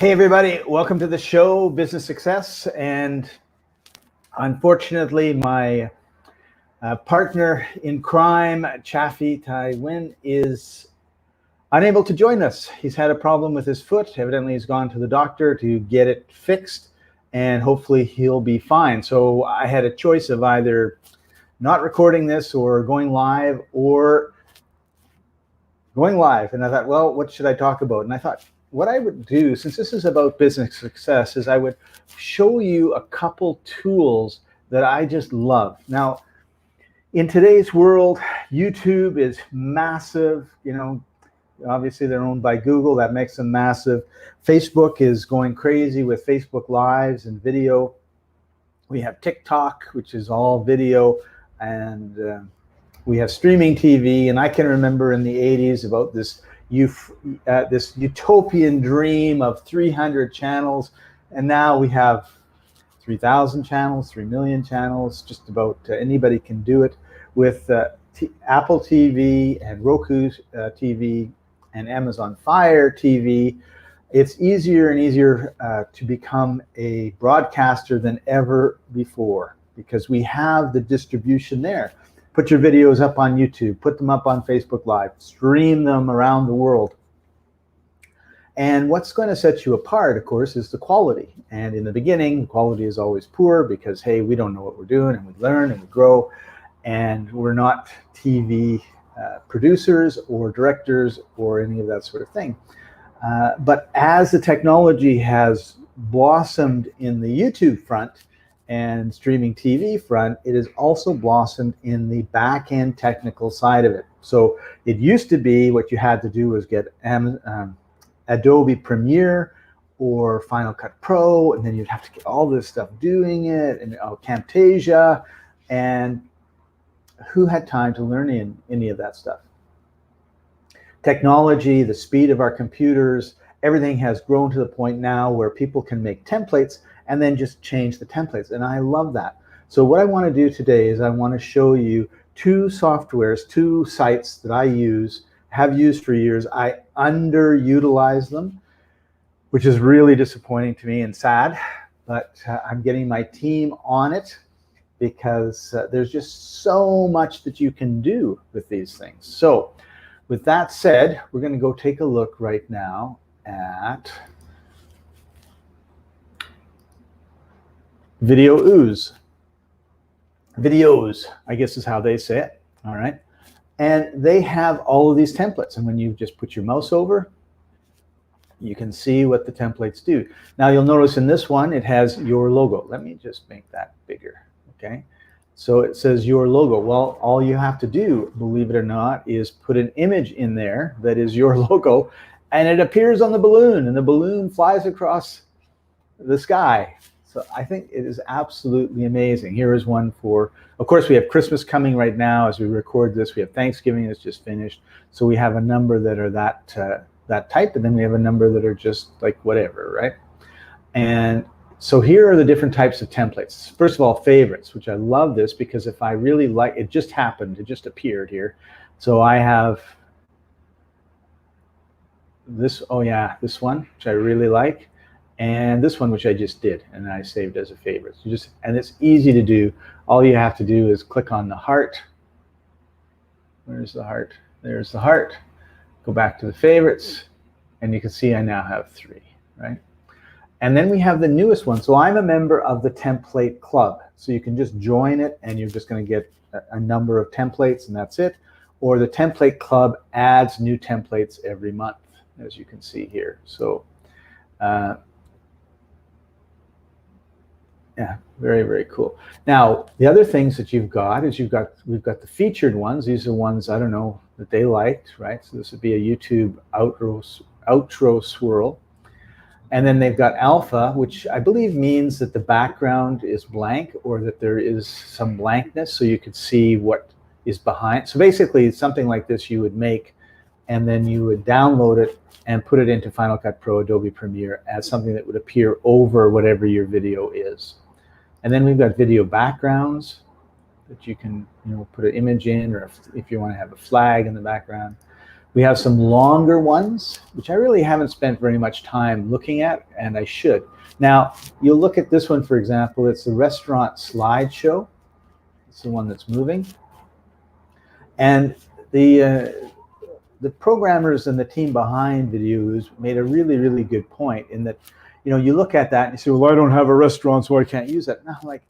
Hey everybody, welcome to the show, Business Success. And unfortunately, my partner in crime, Chaffee Tai Nguyen, is unable to join us. He's had a problem with his foot. Evidently, he's gone to the doctor to get it fixed, and hopefully he'll be fine. So I had a choice of either not recording this or going live, and I thought, well, what should I talk about? And I thought, what I would do, since this is about business success, is I would show you a couple tools that I just love. Now, in today's world, YouTube is massive. You know, obviously they're owned by Google. That makes them massive. Facebook is going crazy with Facebook Lives and video. We have TikTok, which is all video, and we have streaming TV. And I can remember in the 80s about this utopian dream of 300 channels, and now we have 3,000 channels, 3 million channels. Just about anybody can do it with Apple TV and Roku TV and Amazon Fire TV. It's easier and easier to become a broadcaster than ever before because we have the distribution there. Put your videos up on YouTube, put them up on Facebook Live, stream them around the world. And what's going to set you apart, of course, is the quality. And in the beginning, quality is always poor because, hey, we don't know what we're doing, and we learn and we grow, and we're not TV producers or directors or any of that sort of thing. But as the technology has blossomed in the YouTube front, and streaming TV front, it has also blossomed in the back-end technical side of it. So it used to be what you had to do was get Adobe Premiere or Final Cut Pro, and then you'd have to get all this stuff doing it, and Camtasia, and who had time to learn any of that stuff? Technology, the speed of our computers, everything has grown to the point now where people can make templates and then just change the templates. And I love that. So what I want to do today is I want to show you two softwares, two sites that I have used for years. I underutilize them, which is really disappointing to me and sad, but I'm getting my team on it because there's just so much that you can do with these things. So with that said, we're going to go take a look right now at Videos, I guess is how they say it, all right? And they have all of these templates, and when you just put your mouse over, you can see what the templates do. Now you'll notice in this one, it has your logo. Let me just make that bigger, okay? So it says your logo. Well, all you have to do, believe it or not, is put an image in there that is your logo, and it appears on the balloon, and the balloon flies across the sky. So I think it is absolutely amazing. Here is one for, of course, we have Christmas coming right now as we record this. We have Thanksgiving that's just finished. So we have a number that are that type, and then we have a number that are just like whatever, right? And so here are the different types of templates. First of all, favorites, which I love this because if I really like, it just happened, it just appeared here. So I have this, oh yeah, this one, which I really like. And this one, which I just did, and I saved as a favorite. And it's easy to do. All you have to do is click on the heart. Where's the heart? There's the heart. Go back to the favorites, and you can see I now have 3, right? And then we have the newest one. So I'm a member of the Template Club. So you can just join it, and you're just going to get a number of templates, and that's it. Or the Template Club adds new templates every month, as you can see here. So yeah, very, very cool. Now, the other things that you've got is we've got the featured ones. These are ones, I don't know, that they liked, right? So this would be a YouTube outro swirl. And then they've got alpha, which I believe means that the background is blank or that there is some blankness so you could see what is behind. So basically, something like this you would make, and then you would download it and put it into Final Cut Pro, Adobe Premiere as something that would appear over whatever your video is. And then we've got video backgrounds that you can put an image in, or if you want to have a flag in the background. We have some longer ones, which I really haven't spent very much time looking at, and I should. Now, you'll look at this one, for example. It's the restaurant slideshow. It's the one that's moving. And the programmers and the team behind videos made a really, really good point in that, you know, you look at that and you say, well, I don't have a restaurant, so I can't use that. And I'm like,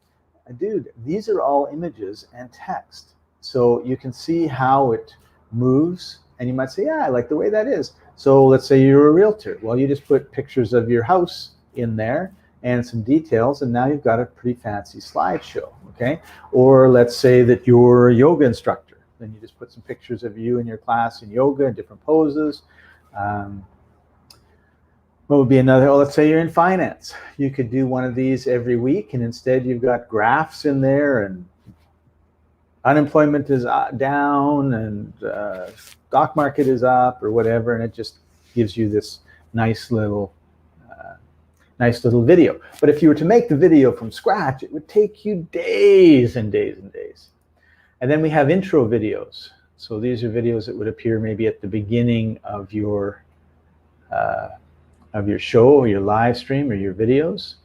dude, these are all images and text. So you can see how it moves, and you might say, yeah, I like the way that is. So let's say you're a realtor. Well, you just put pictures of your house in there and some details, and now you've got a pretty fancy slideshow, okay? Or let's say that you're a yoga instructor. Then you just put some pictures of you in your class in yoga and different poses. What would be another? Oh, let's say you're in finance. You could do one of these every week, and instead you've got graphs in there, and unemployment is down, and stock market is up, or whatever, and it just gives you this nice little video. But if you were to make the video from scratch, it would take you days and days and days. And then we have intro videos. So these are videos that would appear maybe at the beginning of your show or your live stream or your videos.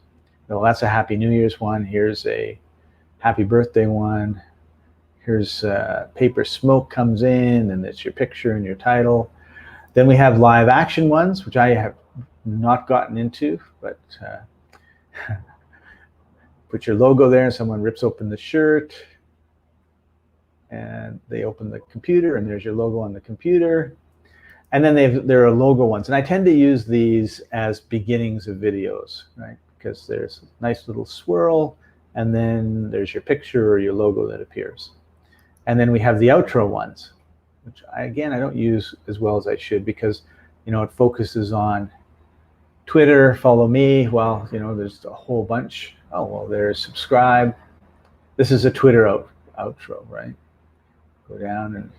Well, that's a Happy New Year's one. Here's a Happy Birthday one. Here's paper smoke comes in, and it's your picture and your title. Then we have live action ones, which I have not gotten into, but put your logo there and someone rips open the shirt and they open the computer and there's your logo on the computer. And then there are logo ones, and I tend to use these as beginnings of videos, right? Because there's a nice little swirl, and then there's your picture or your logo that appears. And then we have the outro ones, which I don't use as well as I should, because, you know, it focuses on Twitter, follow me. Well, you know, there's a whole bunch. Oh, well, there's subscribe. This is a Twitter outro, right? Go down, and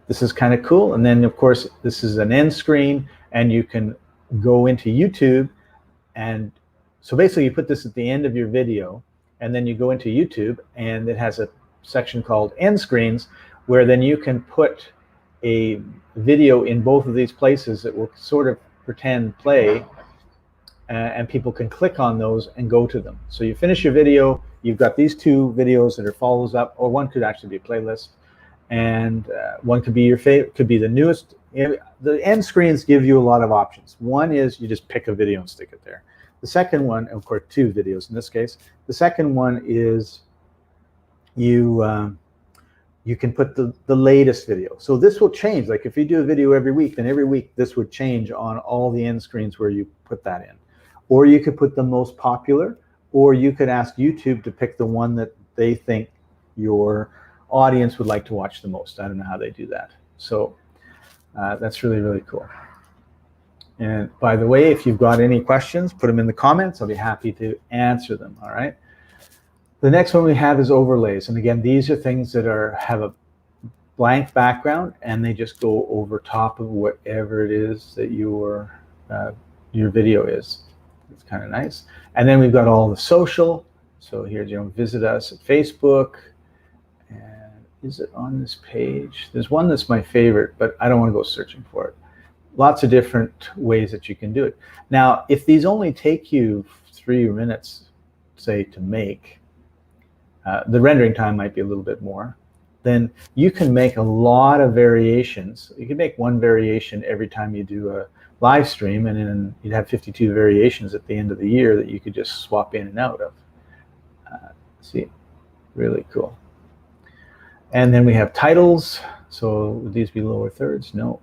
this is kind of cool. And then, of course, this is an end screen, and you can go into YouTube. And so basically you put this at the end of your video, and then you go into YouTube, and it has a section called end screens, where then you can put a video in both of these places that will sort of pretend play, and people can click on those and go to them. So you finish your video, you've got these two videos that are follows up, or one could actually be a playlist, and one could be your favorite, could be the newest. The end screens give you a lot of options. One is you just pick a video and stick it there. The second one, of course, two videos in this case. The second one is you can put the latest video. So this will change. Like if you do a video every week, then every week this would change on all the end screens where you put that in. Or you could put the most popular, or you could ask YouTube to pick the one that they think your audience would like to watch the most. I don't know how they do that. So that's really, really cool. And by the way, if you've got any questions, put them in the comments. I'll be happy to answer them, all right? The next one we have is overlays. And again, these are things that have a blank background, and they just go over top of whatever it is that your video is. It's kind of nice. And then we've got all the social. So here's, you know, visit us at Facebook. And is it on this page? There's one that's my favorite, but I don't want to go searching for it. Lots of different ways that you can do it. Now, if these only take you 3 minutes, say, to make, the rendering time might be a little bit more, then you can make a lot of variations. You can make one variation every time you do a live stream, and then you'd have 52 variations at the end of the year that you could just swap in and out of. See, really cool. And then we have titles. So would these be lower thirds? No.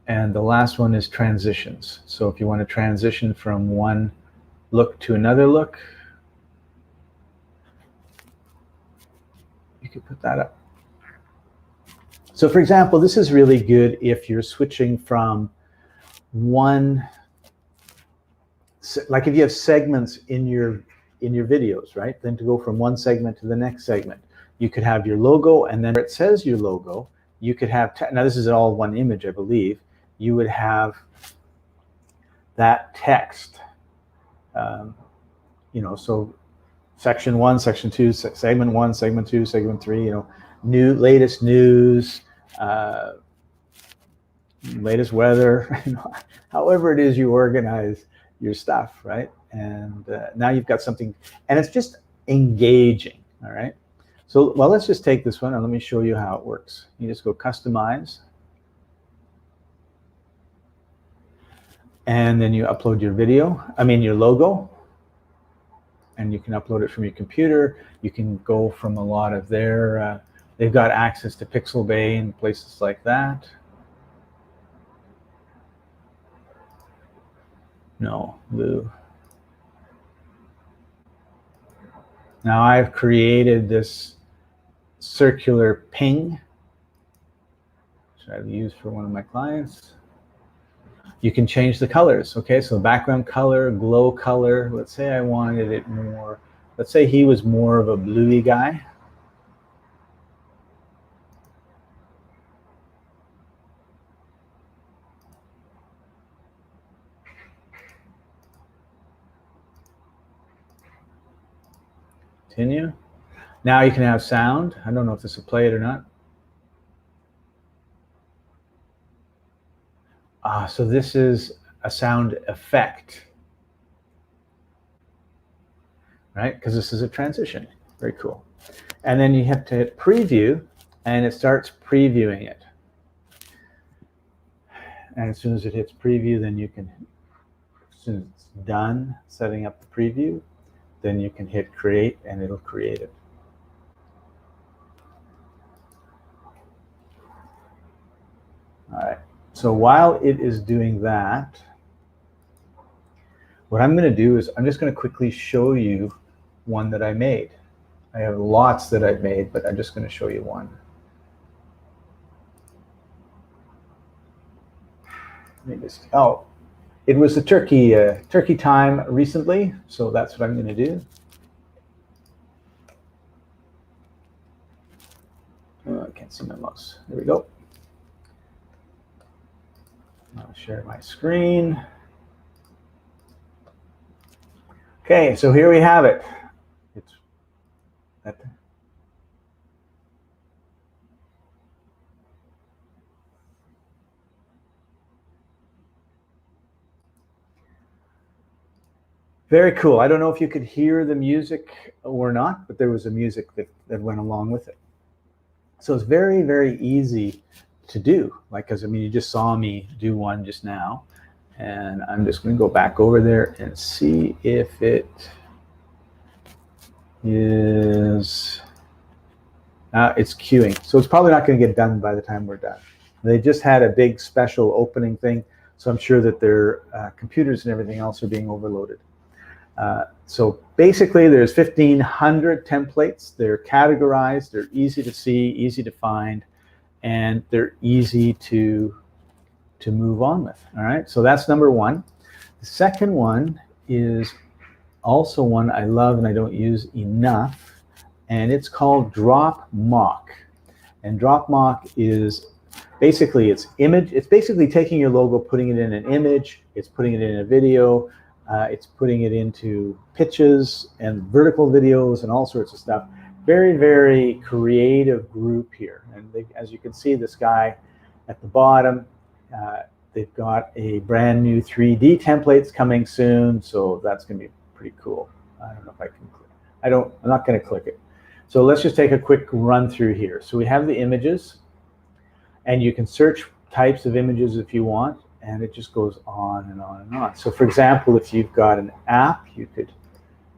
And the last one is transitions. So if you want to transition from one look to another look, you could put that up. So for example, this is really good if you're switching from one, like if you have segments in your videos, right? Then to go from one segment to the next segment, you could have your logo, and then where it says your logo, you could have, now this is all one image, I believe, you would have that text. So section 1, section 2, segment 1, segment 2, segment 3, latest news, latest weather, however it is you organize your stuff, right? And now you've got something, and it's just engaging, all right? So, well, let's just take this one and let me show you how it works. You just go customize, and then you upload your your logo, and you can upload it from your computer. You can go from a lot of their, they've got access to Pixabay and places like that. No, Lou. Now I've created this circular ping, which I've used for one of my clients. You can change the colors, okay? So background color, glow color. Let's say I wanted it more, let's say he was more of a bluey guy. Continue. Now you can have sound. I don't know if this will play it or not. So this is a sound effect, right? Because this is a transition. Very cool. And then you have to hit preview, and it starts previewing it. And as soon as it hits preview, then you can, as soon as it's done setting up the preview, then you can hit create, and it'll create it. All right. So while it is doing that, what I'm going to do is I'm just going to quickly show you one that I made. I have lots that I've made, but I'm just going to show you one. Let me just, it was the turkey time recently, so that's what I'm going to do. Oh, I can't see my mouse. There we go. I'll share my screen. Okay, so here we have it. It's that. Very cool. I don't know if you could hear the music or not, but there was a music that went along with it. So it's very, very easy to do. Like, because I mean, you just saw me do one just now, and I'm just going to go back over there and see if it is. It's queuing, so it's probably not going to get done by the time we're done. They just had a big special opening thing, so I'm sure that their computers and everything else are being overloaded. So basically, there's 1,500 templates. They're categorized. They're easy to see, easy to find, and they're easy to move on with. All right, so that's number one. The second one is also one I love and I don't use enough, and it's called Drop Mock. And Drop Mock is basically it's basically taking your logo, putting it in an image, it's putting it in a video, it's putting it into pitches and vertical videos and all sorts of stuff. Very, very creative group here. And as you can see, this guy at the bottom, they've got a brand new 3D templates coming soon, so that's going to be pretty cool. I don't know if I can click. I'm not going to click it. So let's just take a quick run through here. So we have the images, and you can search types of images if you want, and it just goes on and on and on. So for example, if you've got an app, you could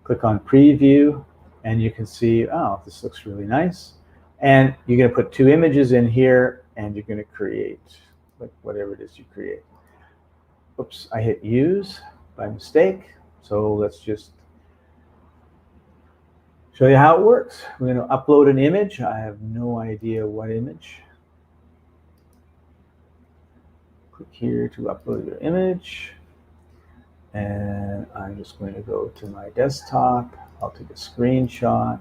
click on preview, and you can see, oh, this looks really nice. And you're going to put 2 images in here, and you're going to create like whatever it is you create. Oops, I hit use by mistake. So let's just show you how it works. We're going to upload an image. I have no idea what image. Click here to upload your image. And I'm just going to go to my desktop. I'll take a screenshot.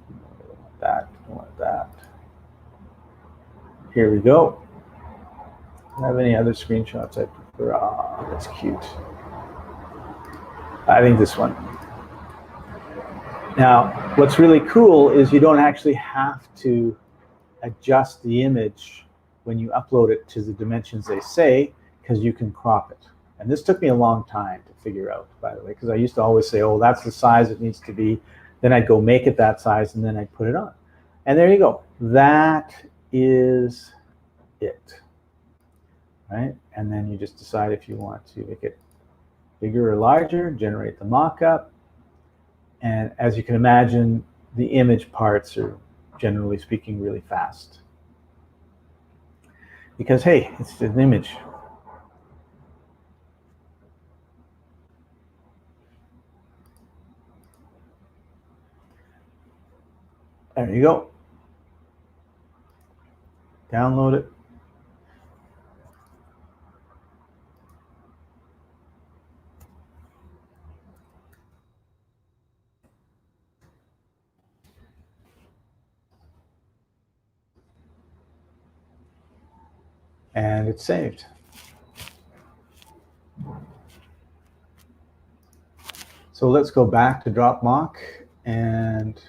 I don't want that. I don't want that. Here we go. Do I have any other screenshots I prefer? Oh, that's cute. I think this one. Now, what's really cool is you don't actually have to adjust the image when you upload it to the dimensions they say, because you can crop it. And this took me a long time to figure out, by the way, because I used to always say, oh, that's the size it needs to be. Then I'd go make it that size, and then I'd put it on. And there you go. That is it, right? And then you just decide if you want to make it bigger or larger, generate the mock-up. And as you can imagine, the image parts are, generally speaking, really fast. Because, hey, it's an image. There you go. Download it. And it's saved. So let's go back to DropMock and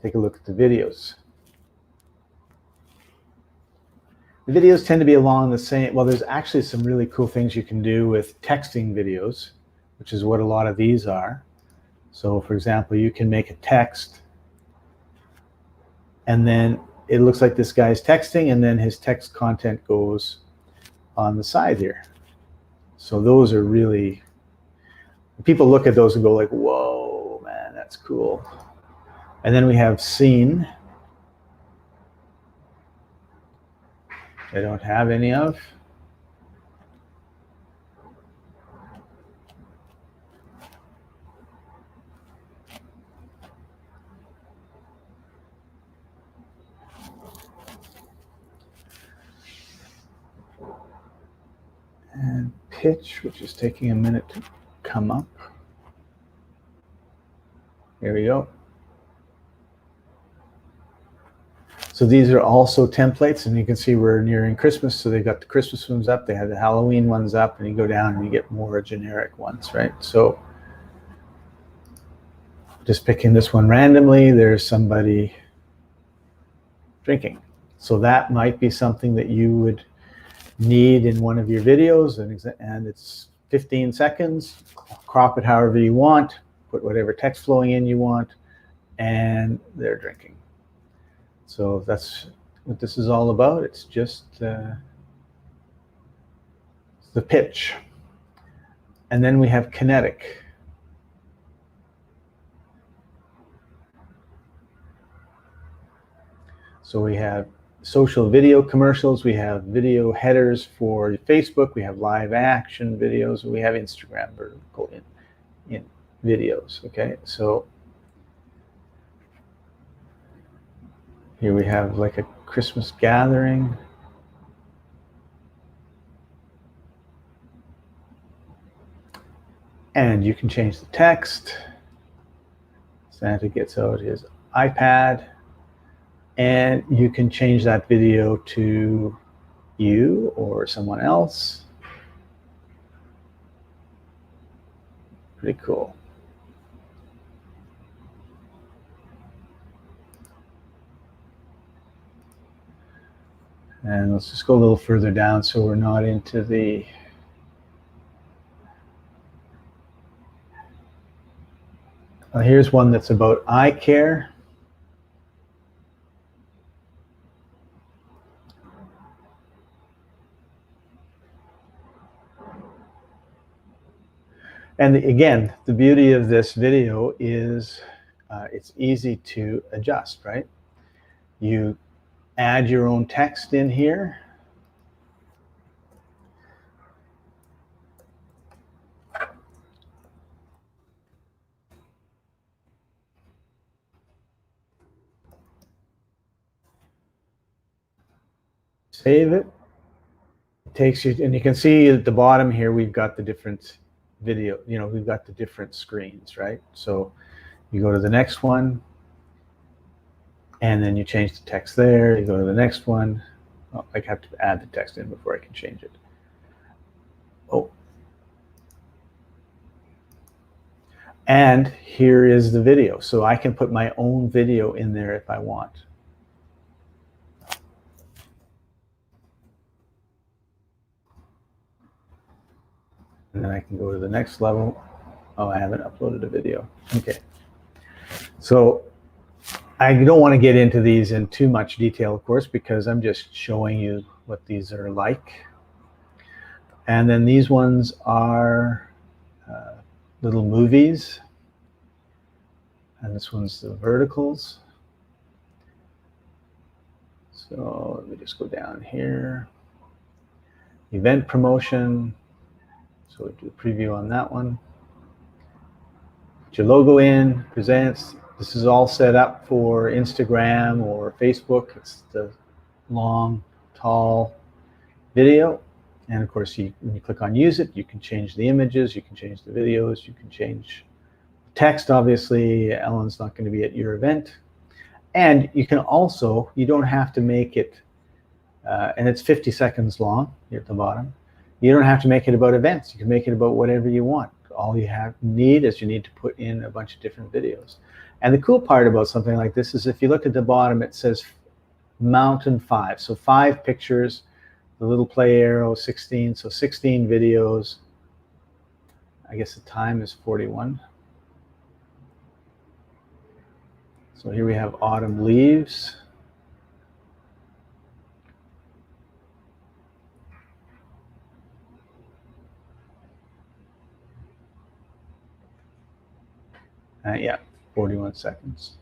take a look at the videos. The videos tend to be along the same, well, there's actually some really cool things you can do with texting videos, which is what a lot of these are. So for example, you can make a text, and then it looks like this guy's texting, and then his text content goes on the side here. So those are really, people look at those and go like, whoa, man, that's cool. And then we have scene. I don't have any of. And pitch, which is taking a minute to come up. Here we go. So these are also templates, and you can see we're nearing Christmas, so they've got the Christmas ones up, they have the Halloween ones up, and you go down and you get more generic ones, right? So just picking this one randomly, there's somebody drinking. So that might be something that you would need in one of your videos, and it's 15 seconds, crop it however you want, put whatever text flowing in you want, and they're drinking. So that's what this is all about. It's just the pitch. And then we have kinetic. So we have social video commercials, we have video headers for Facebook, we have live action videos, we have Instagram vertical in videos, okay? So here we have like a Christmas gathering. And you can change the text. Santa gets out his iPad, and you can change that video to you or someone else. Pretty cool. And let's just go a little further down so we're not into the here's one that's about eye care. And again, the beauty of this video is it's easy to adjust, right? You add your own text in here. Save it. It takes you, and you can see at the bottom here, we've got the different video, we've got the different screens, right? So you go to the next one, and then you change the text there. You go to the next one. Oh, I have to add the text in before I can change it. Oh. And here is the video. So I can put my own video in there if I want. And then I can go to the next level. Oh, I haven't uploaded a video. Okay. So I don't want to get into these in too much detail, of course, because I'm just showing you what these are like. And then these ones are little movies. And this one's the verticals. So let me just go down here. Event promotion. So we'll do a preview on that one. Put your logo in, presents. This is all set up for Instagram or Facebook. It's the long, tall video. And of course, when you click on use it, you can change the images, you can change the videos, you can change text. Obviously, Ellen's not going to be at your event. And you can also, you don't have to make it, and it's 50 seconds long here at the bottom. You don't have to make it about events. You can make it about whatever you want. All you need is you need to put in a bunch of different videos. And the cool part about something like this is if you look at the bottom, it says Mountain 5. So 5 pictures, the little play arrow, 16. So 16 videos. I guess the time is 41. So here we have autumn leaves. Yeah, 41 seconds.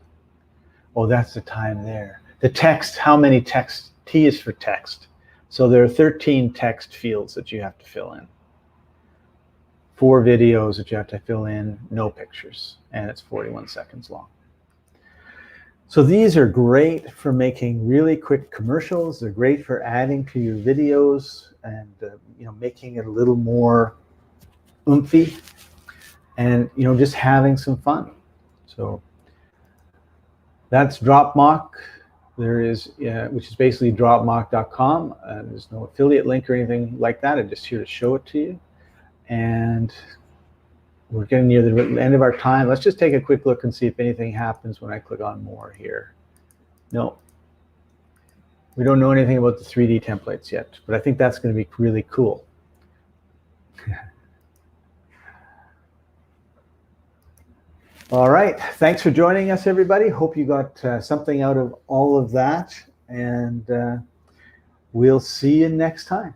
Oh, that's the time there. The text, how many text? T is for text. So there are 13 text fields that you have to fill in. 4 videos that you have to fill in, no pictures, and it's 41 seconds long. So these are great for making really quick commercials. They're great for adding to your videos and making it a little more oomphy, and just having some fun. So that's DropMock. There is, which is basically dropmock.com. There's no affiliate link or anything like that. I'm just here to show it to you. And we're getting near the end of our time. Let's just take a quick look and see if anything happens when I click on more here. No, we don't know anything about the 3D templates yet, but I think that's going to be really cool. All right, thanks for joining us, everybody. Hope you got something out of all of that, and we'll see you next time.